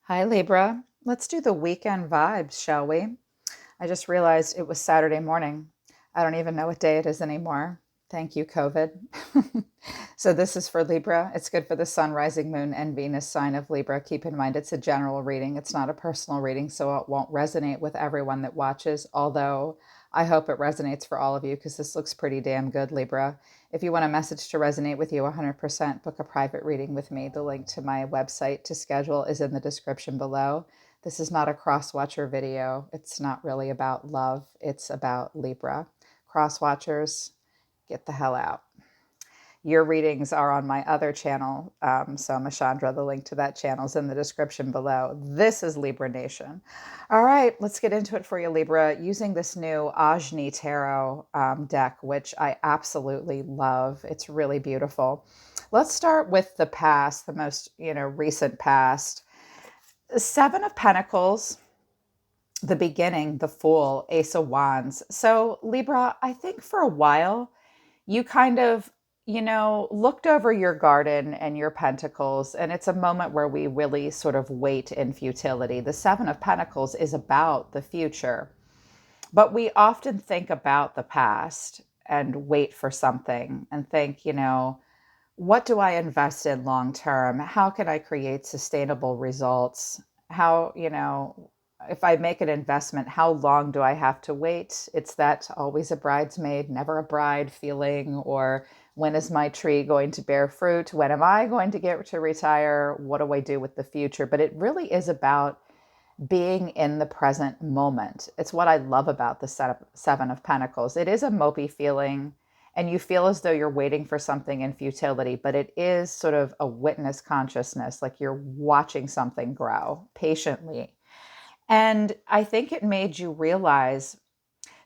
Hi, Libra. Let's do the weekend vibes, shall we? I just realized it was Saturday morning. I don't even know what day it is anymore. Thank you, COVID. So, this is for Libra. It's good for the Sun, Rising Moon, and Venus sign of Libra. Keep in mind, it's a general reading, it's not a personal reading, so it won't resonate with everyone that watches. Although I hope it resonates for all of you because this looks pretty damn good, Libra. If you want a message to resonate with you 100%, book a private reading with me. The link to my website to schedule is in the description below. This is not a cross watcher video. It's not really about love, it's about Libra. Cross watchers, get the hell out. Your readings are on my other channel, Soma Chandra. The link to that channel is in the description below. This is Libra Nation. All right, let's get into it for you, Libra, using this new Ajni Tarot deck, which I absolutely love. It's really beautiful. Let's start with the past, the most recent past. The Seven of Pentacles, the beginning, the Fool, Ace of Wands. So, Libra, I think for a while you kind of, looked over your garden and your pentacles, and it's a moment where we really sort of wait in futility. The Seven of Pentacles is about the future, but we often think about the past and wait for something and think, what do I invest in long term? How can I create sustainable results? How, if I make an investment, how long do I have to wait? It's that always a bridesmaid, never a bride feeling, or when is my tree going to bear fruit? When am I going to get to retire? What do I do with the future? But it really is about being in the present moment. It's what I love about the Seven of Pentacles. It is a mopey feeling, and you feel as though you're waiting for something in futility, but it is sort of a witness consciousness, like you're watching something grow patiently. And I think it made you realize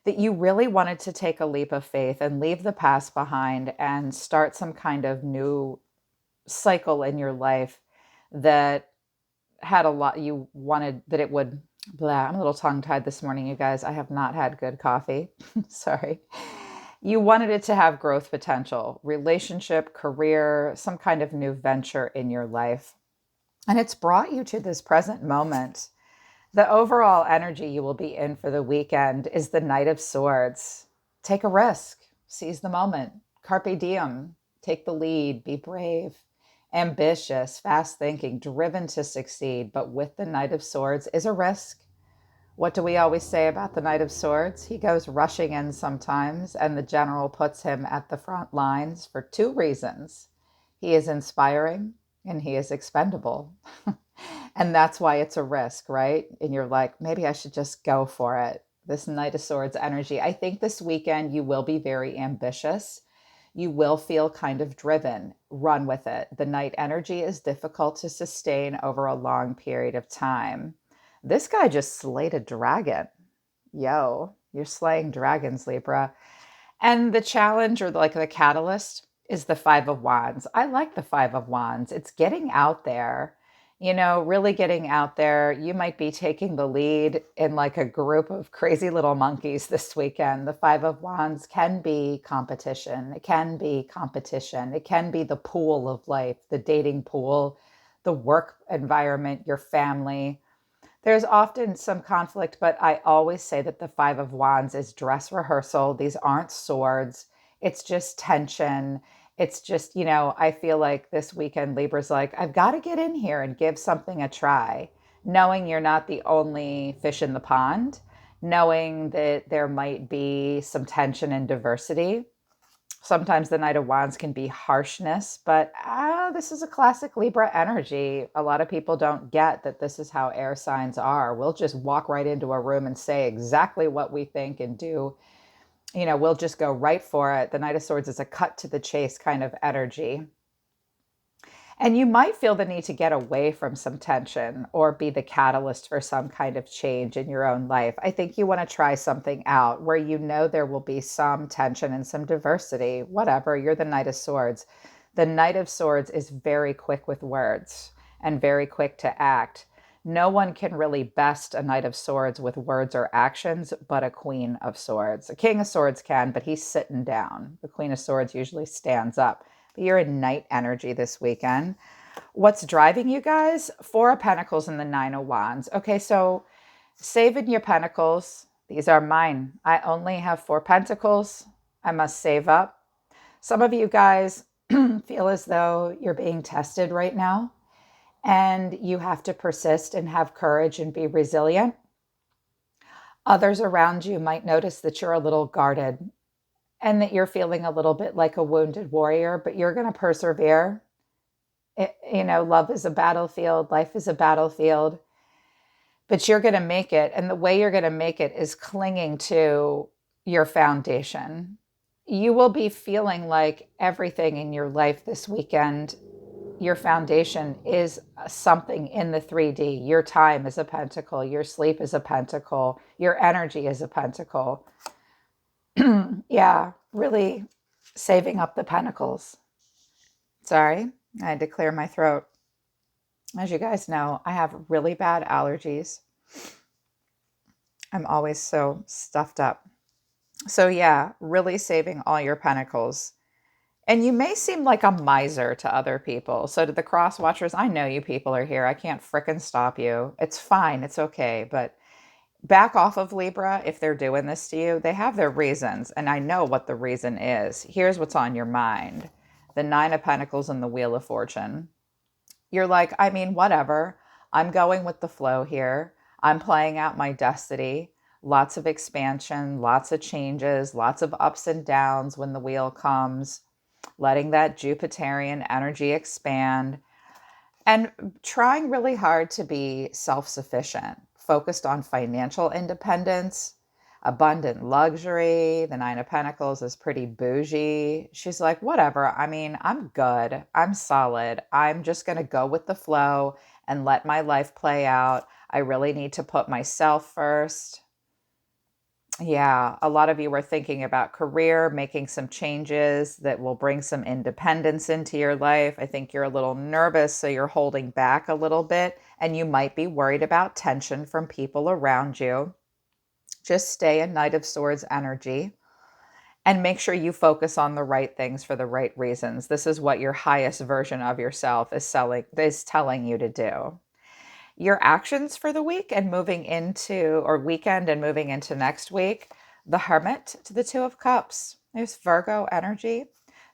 that you really wanted to take a leap of faith and leave the past behind and start some kind of new cycle in your life that had a lot, you wanted that it would, blah, I'm a little tongue tied this morning, you guys. I have not had good coffee. Sorry. You wanted it to have growth potential, relationship, career, some kind of new venture in your life. And it's brought you to this present moment. The overall energy you will be in for the weekend is the Knight of Swords. Take a risk, seize the moment, carpe diem, take the lead, be brave, ambitious, fast thinking, driven to succeed. But with the Knight of Swords is a risk. What do we always say about the Knight of Swords? He goes rushing in sometimes, and the general puts him at the front lines for two reasons. He is inspiring and he is expendable. And that's why it's a risk, right? And you're like, maybe I should just go for it. This Knight of Swords energy. I think this weekend you will be very ambitious. You will feel kind of driven. Run with it. The Knight energy is difficult to sustain over a long period of time. This guy just slayed a dragon. Yo, you're slaying dragons, Libra. And the challenge, or like the catalyst, is the Five of Wands. I like the Five of Wands. It's getting out there, really getting out there. You might be taking the lead in like a group of crazy little monkeys this weekend. The Five of Wands can be competition. It can be competition. It can be the pool of life, the dating pool, the work environment, your family. There's often some conflict, but I always say that the Five of Wands is dress rehearsal. These aren't swords. It's just tension. It's just, I feel like this weekend Libra's like, I've got to get in here and give something a try, knowing you're not the only fish in the pond, knowing that there might be some tension and diversity. Sometimes the Knight of Wands can be harshness, but this is a classic Libra energy. A lot of people don't get that this is how air signs are. We'll just walk right into a room and say exactly what we think and do. We'll just go right for it. The Knight of Swords is a cut to the chase kind of energy. And you might feel the need to get away from some tension or be the catalyst for some kind of change in your own life. I think you want to try something out where there will be some tension and some diversity, whatever. You're the Knight of Swords. The Knight of Swords is very quick with words and very quick to act. No one can really best a Knight of Swords with words or actions but a Queen of Swords. A King of Swords can, but he's sitting down. The Queen of Swords usually stands up. But you're in Knight energy this weekend. What's driving you guys? Four of Pentacles and the Nine of Wands. Okay, so saving your Pentacles. These are mine. I only have four Pentacles. I must save up. Some of you guys feel as though you're being tested right now, and you have to persist and have courage and be resilient. Others around you might notice that you're a little guarded and that you're feeling a little bit like a wounded warrior, but you're going to persevere. Love is a battlefield, life is a battlefield, but you're going to make it. And the way you're going to make it is clinging to your foundation. You will be feeling like everything in your life this weekend, your foundation is something in the 3D. Your time is a pentacle. Your sleep is a pentacle. Your energy is a pentacle. Yeah, really saving up the pentacles. Sorry, I had to clear my throat. As you guys know, I have really bad allergies. I'm always so stuffed up. So yeah, really saving all your pentacles. And you may seem like a miser to other people. So to the cross watchers, I know you people are here. I can't frickin' stop you. It's fine. It's okay. But back off of Libra if they're doing this to you. They have their reasons. And I know what the reason is. Here's what's on your mind. The Nine of Pentacles and the Wheel of Fortune. You're like, I mean, whatever. I'm going with the flow here. I'm playing out my destiny. Lots of expansion, lots of changes, lots of ups and downs when the wheel comes. Letting that Jupiterian energy expand and trying really hard to be self-sufficient, focused on financial independence, abundant luxury. The Nine of Pentacles is pretty bougie. She's like, whatever. I mean, I'm good. I'm solid. I'm just going to go with the flow and let my life play out. I really need to put myself first. Yeah, a lot of you are thinking about career, making some changes that will bring some independence into your life. I think you're a little nervous, so you're holding back a little bit, and you might be worried about tension from people around you. Just stay in Knight of Swords energy and make sure you focus on the right things for the right reasons. This is what your highest version of yourself is telling you to do. Your actions for the week and moving into, or weekend and moving into next week, the Hermit to the Two of Cups. There's Virgo energy.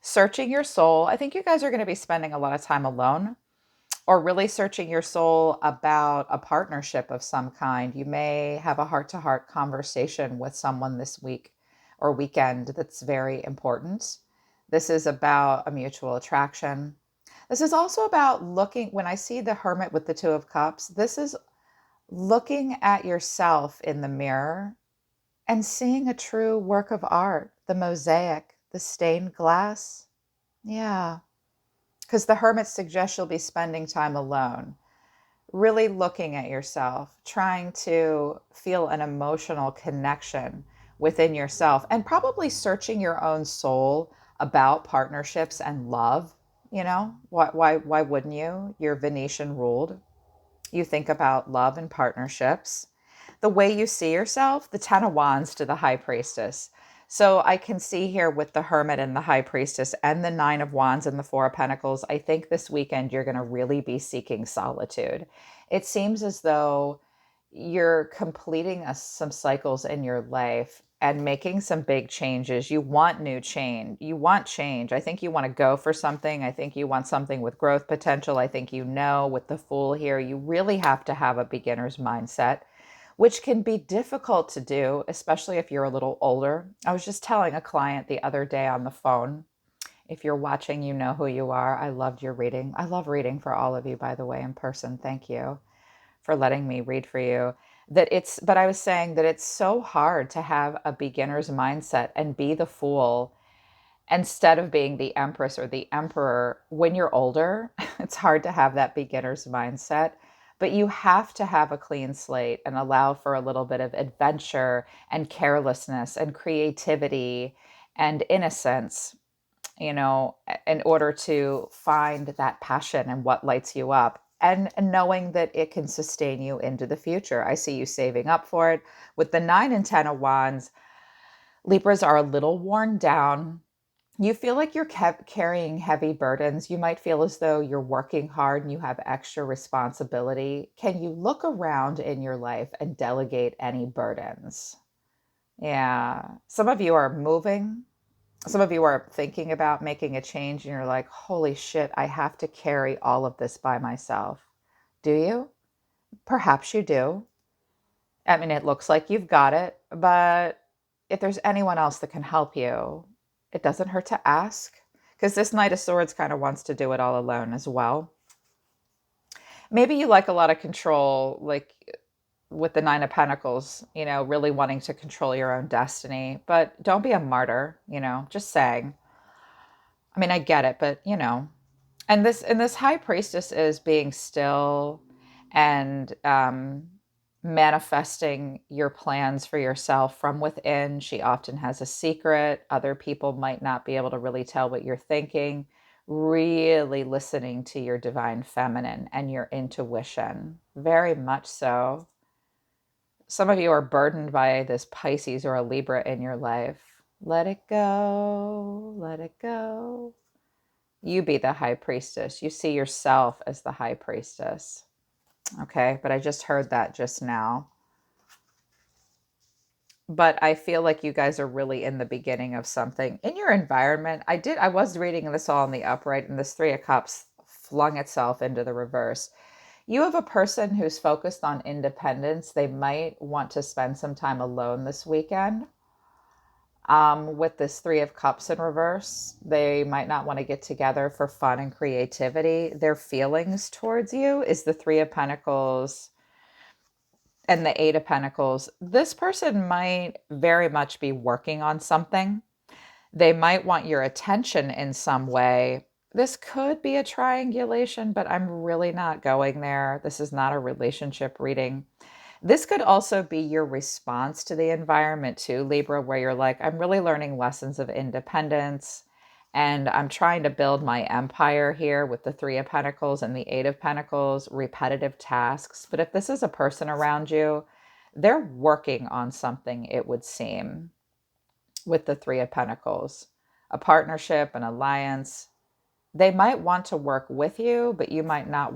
Searching your soul. I think you guys are going to be spending a lot of time alone or really searching your soul about a partnership of some kind. You may have a heart-to-heart conversation with someone this week or weekend that's very important. This is about a mutual attraction. This is also about looking, when I see the Hermit with the Two of Cups, this is looking at yourself in the mirror and seeing a true work of art, the mosaic, the stained glass. Yeah, because the Hermit suggests you'll be spending time alone, really looking at yourself, trying to feel an emotional connection within yourself, and probably searching your own soul about partnerships and love. Why wouldn't you? You're Venetian ruled. You think about love and partnerships. The way you see yourself, the Ten of Wands to the High Priestess. So I can see here with the Hermit and the High Priestess and the Nine of Wands and the Four of Pentacles, I think this weekend you're going to really be seeking solitude. It seems as though you're completing some cycles in your life and making some big changes. You want new change. You want change. I think you want to go for something. I think you want something with growth potential. I think with the Fool here, you really have to have a beginner's mindset, which can be difficult to do, especially if you're a little older. I was just telling a client the other day on the phone. If you're watching, you know who you are. I loved your reading. I love reading for all of you, by the way, in person. Thank you for letting me read for you. But I was saying that it's so hard to have a beginner's mindset and be the Fool instead of being the Empress or the Emperor when you're older. It's hard to have that beginner's mindset, but you have to have a clean slate and allow for a little bit of adventure and carelessness and creativity and innocence, in order to find that passion and what lights you up, and knowing that it can sustain you into the future. I see you saving up for it. With the 9 and 10 of Wands, Libras are a little worn down. You feel like you're carrying heavy burdens. You might feel as though you're working hard and you have extra responsibility. Can you look around in your life and delegate any burdens? Yeah. Some of you are moving. Some of you are thinking about making a change and you're like, holy shit, I have to carry all of this by myself. Do you? Perhaps you do. I mean, it looks like you've got it, but if there's anyone else that can help you, it doesn't hurt to ask. Because this Knight of Swords kind of wants to do it all alone as well. Maybe you like a lot of control, like with the Nine of Pentacles, really wanting to control your own destiny. But don't be a martyr, just saying. I mean, I get it, but and this High Priestess is being still and manifesting your plans for yourself from within. She often has a secret. Other people might not be able to really tell what you're thinking. Really listening to your divine feminine and your intuition. Very much so. Some of you are burdened by this Pisces or a Libra in your life. Let it go. Let it go. You be the High Priestess. You see yourself as the High Priestess. Okay, but I just heard that just now. But I feel like you guys are really in the beginning of something in your environment. I was reading this all in the upright, and this Three of Cups flung itself into the reverse. You have a person who's focused on independence. They might want to spend some time alone this weekend. With this Three of Cups in reverse, they might not want to get together for fun and creativity. Their feelings towards you is the Three of Pentacles and the Eight of Pentacles. This person might very much be working on something. They might want your attention in some way. This could be a triangulation, but I'm really not going there. This is not a relationship reading. This could also be your response to the environment too, Libra, where you're like, I'm really learning lessons of independence and I'm trying to build my empire here with the Three of Pentacles and the Eight of Pentacles, repetitive tasks. But if this is a person around you, they're working on something, it would seem, with the Three of Pentacles, a partnership, an alliance. They might want to work with you, but you might not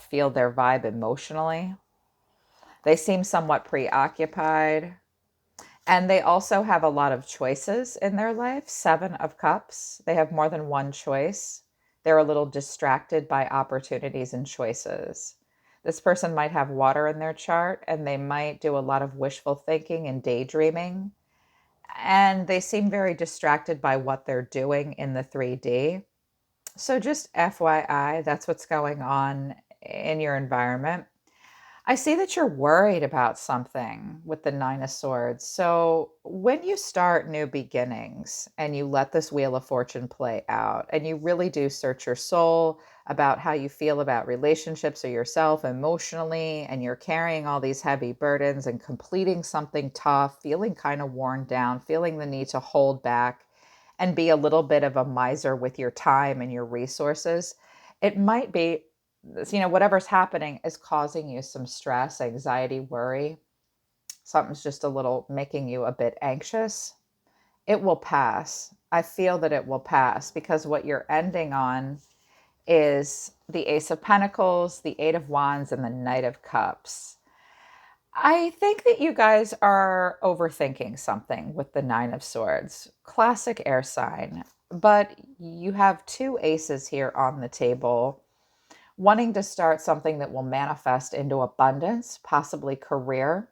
feel their vibe emotionally. They seem somewhat preoccupied. And they also have a lot of choices in their life. Seven of Cups. They have more than one choice. They're a little distracted by opportunities and choices. This person might have water in their chart and they might do a lot of wishful thinking and daydreaming. And they seem very distracted by what they're doing in the 3D. So just FYI, that's what's going on in your environment. I see that you're worried about something with the Nine of Swords. So when you start new beginnings and you let this Wheel of Fortune play out and you really do search your soul about how you feel about relationships or yourself emotionally, and you're carrying all these heavy burdens and completing something tough, feeling kind of worn down, feeling the need to hold back and be a little bit of a miser with your time and your resources, it might be whatever's happening is causing you some stress, anxiety, worry. Something's just a little making you a bit anxious. It will pass. I feel that it will pass because what you're ending on is the Ace of Pentacles, the Eight of Wands, and the Knight of Cups. I think that you guys are overthinking something with the Nine of Swords. Classic air sign. But you have two aces here on the table, wanting to start something that will manifest into abundance, possibly career.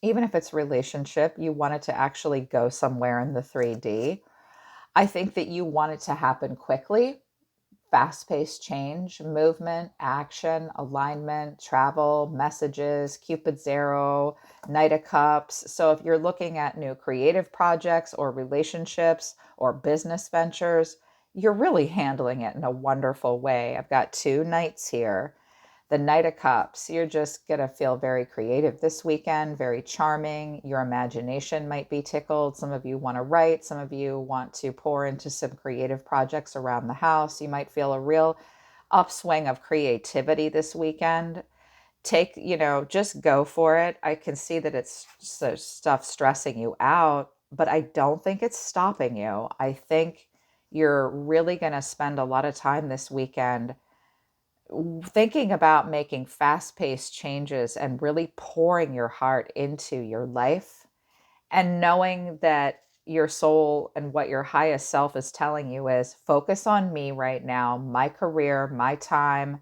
Even if it's relationship, you want it to actually go somewhere in the 3D. I think that you want it to happen quickly. Fast-paced change, movement, action, alignment, travel, messages, Cupid's arrow, Knight of Cups. So if you're looking at new creative projects or relationships or business ventures, you're really handling it in a wonderful way. I've got two knights here. The Knight of Cups, you're just going to feel very creative this weekend, very charming. Your imagination might be tickled. Some of you want to write. Some of you want to pour into some creative projects around the house. You might feel a real upswing of creativity this weekend. Just go for it. I can see that it's stuff stressing you out, but I don't think it's stopping you. I think you're really going to spend a lot of time this weekend thinking about making fast-paced changes and really pouring your heart into your life, and knowing that your soul and what your highest self is telling you is focus on me right now, my career, my time.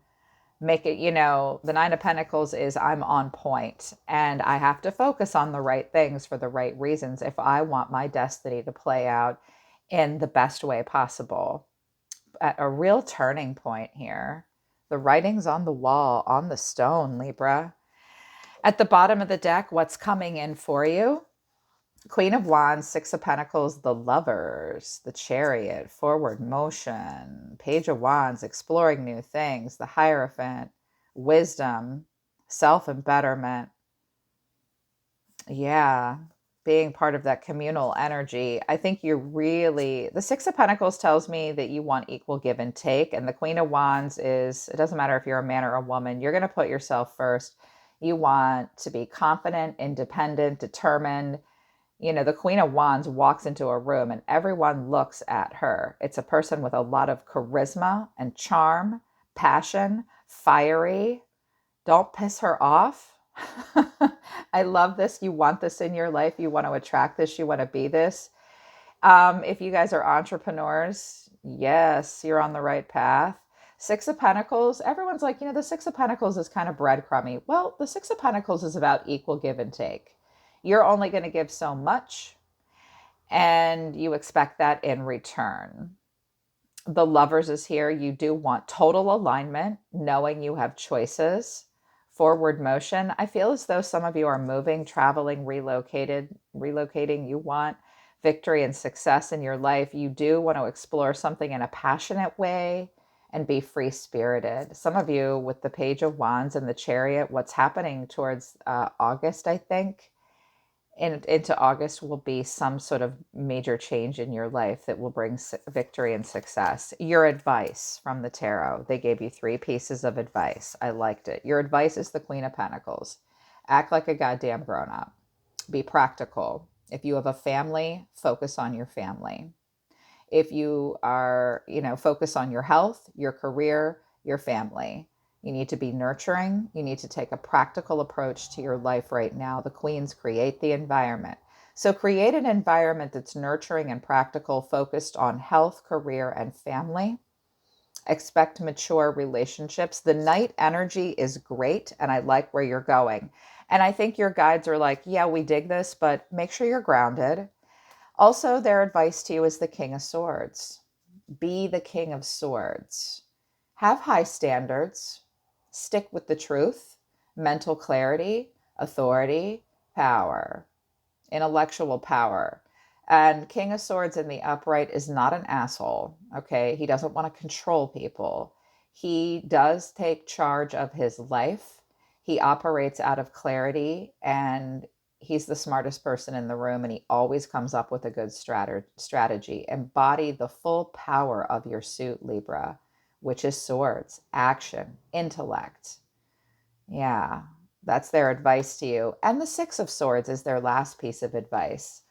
Make it, the Nine of Pentacles is I'm on point and I have to focus on the right things for the right reasons if I want my destiny to play out in the best way possible. At a real turning point here. The writing's on the wall, on the stone, Libra. At the bottom of the deck, what's coming in for you? Queen of Wands, Six of Pentacles, the Lovers, the Chariot, forward motion, Page of Wands, exploring new things, the Hierophant, wisdom, self and betterment. Yeah, being part of that communal energy. I think you're really, the Six of Pentacles tells me that you want equal give and take. And the Queen of Wands is, it doesn't matter if you're a man or a woman, you're going to put yourself first. You want to be confident, independent, determined. The Queen of Wands walks into a room and everyone looks at her. It's a person with a lot of charisma and charm, passion, fiery. Don't piss her off. I love this. You want this in your life. You want to attract this. You want to be this. If you guys are entrepreneurs, yes, you're on the right path. Six of Pentacles, everyone's like, the Six of Pentacles is kind of breadcrumby. Well, the Six of Pentacles is about equal give and take. You're only going to give so much, and you expect that in return. The Lovers is here. You do want total alignment, knowing you have choices. Forward motion. I feel as though some of you are moving, traveling, relocating. You want victory and success in your life. You do want to explore something in a passionate way and be free-spirited. Some of you with the Page of Wands and the Chariot, what's happening towards August, I think, into August will be some sort of major change in your life that will bring victory and success. Your advice from the tarot. They gave you 3 pieces of advice. I liked it. Your advice is the Queen of Pentacles. Act like a goddamn grown-up. Be practical. If you have a family, focus on your family. If you are, focus on your health, your career, your family. You need to be nurturing. You need to take a practical approach to your life right now. The queens create the environment. So create an environment that's nurturing and practical, focused on health, career, and family. Expect mature relationships. The Knight energy is great, and I like where you're going. And I think your guides are like, yeah, we dig this, but make sure you're grounded. Also, their advice to you is the King of Swords. Be the King of Swords. Have high standards. Stick with the truth, mental clarity, authority, power, intellectual power. And King of Swords in the upright is not an asshole, okay? He doesn't want to control people. He does take charge of his life. He operates out of clarity, and he's the smartest person in the room, and he always comes up with a good strategy. Embody the full power of your suit, Libra, which is swords, action, intellect. Yeah, that's their advice to you. And the Six of Swords is their last piece of advice.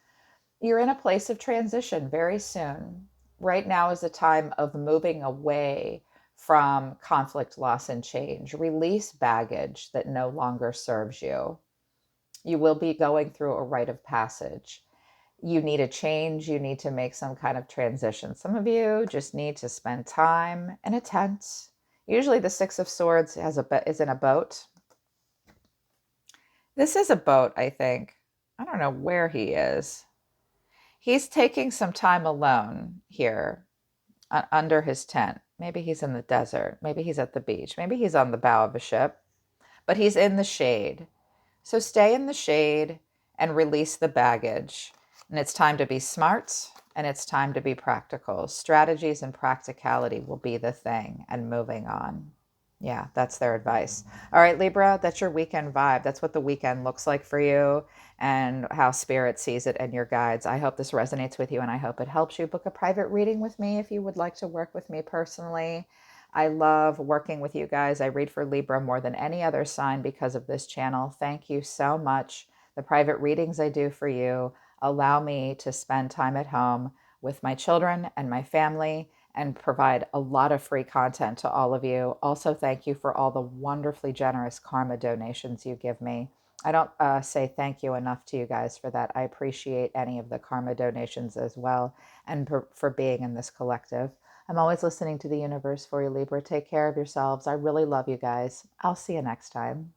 You're in a place of transition very soon. Right now is a time of moving away from conflict, loss, and change. Release baggage that no longer serves you. You will be going through a rite of passage. You need a change. You need to make some kind of transition. Some of you just need to spend time in a tent. Usually the Six of Swords is in a boat. This is a boat, I think. I don't know where he is. He's taking some time alone here under his tent. Maybe he's in the desert. Maybe he's at the beach. Maybe he's on the bow of a ship. But he's in the shade. So stay in the shade and release the baggage. And it's time to be smart, and it's time to be practical. Strategies and practicality will be the thing, and moving on. Yeah, that's their advice. All right, Libra, that's your weekend vibe. That's what the weekend looks like for you and how Spirit sees it and your guides. I hope this resonates with you, and I hope it helps you. Book a private reading with me if you would like to work with me personally. I love working with you guys. I read for Libra more than any other sign because of this channel. Thank you so much. The private readings I do for you, allow me to spend time at home with my children and my family and provide a lot of free content to all of you. Also, thank you for all the wonderfully generous karma donations you give me. I don't say thank you enough to you guys for that. I appreciate any of the karma donations as well, and for being in this collective. I'm always listening to the universe for you, Libra. Take care of yourselves. I really love you guys. I'll see you next time.